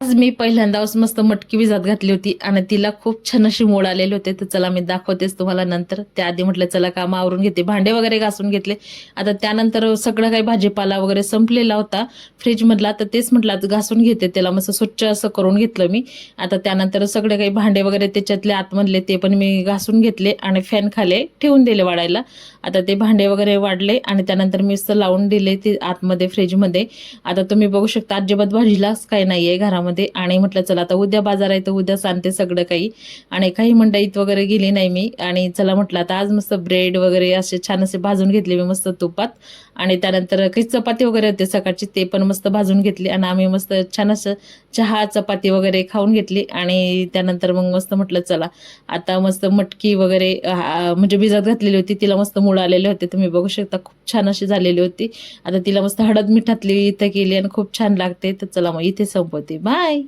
आज मी पहिल्यांदाच मस्त मटकी भिजत घातली होती आणि तिला खूप छान अशी मोड आलेले होते. तर चला मी दाखवतेच तुम्हाला नंतर. त्याआधी म्हटलं चला काम आवरून घेते, भांडे वगैरे घासून घेतले. आता त्यानंतर सगळं काही भाजीपाला वगैरे संपलेला होता फ्रीजमधला, तर तेच म्हटलं आज घासून घेते, त्याला मस्त स्वच्छ असं करून घेतलं मी. आता त्यानंतर सगळे काही भांडे वगैरे त्याच्यातले आतमधले ते पण मी घासून घेतले आणि फॅन खाली ठेवून दिले वाढायला. आता ते भांडे वगैरे वाढले आणि त्यानंतर मी लावून दिले ते आतमध्ये फ्रीजमध्ये. आता तुम्ही बघू शकता अजिबात भाजीलाच काही नाहीये घरामध्ये. आणि म्हटलं चला आता उद्या बाजार आहे तर उद्या सांगते सगळं काही. आणि काही मंडईत वगैरे गेली नाही मी. आणि चला म्हटलं आता आज मस्त ब्रेड वगैरे असे छान असे भाजून घेतले मी मस्त तुपात. आणि त्यानंतर काही चपाती वगैरे होते सकाळची, ते पण मस्त भाजून घेतली आणि आम्ही मस्त छान असं चहा चपाती वगैरे खाऊन घेतली. आणि त्यानंतर मग मस्त म्हटलं चला आता मस्त मटकी वगैरे म्हणजे भिजत घातलेली होती, तिला मस्त मुळ आलेले होते, तुम्ही बघू शकता खूप छान अशी झालेली होती. आता तिला मस्त हळद मिठातली इथं केली आणि खूप छान लागते. तर चला मग इथे संपवते, बाय.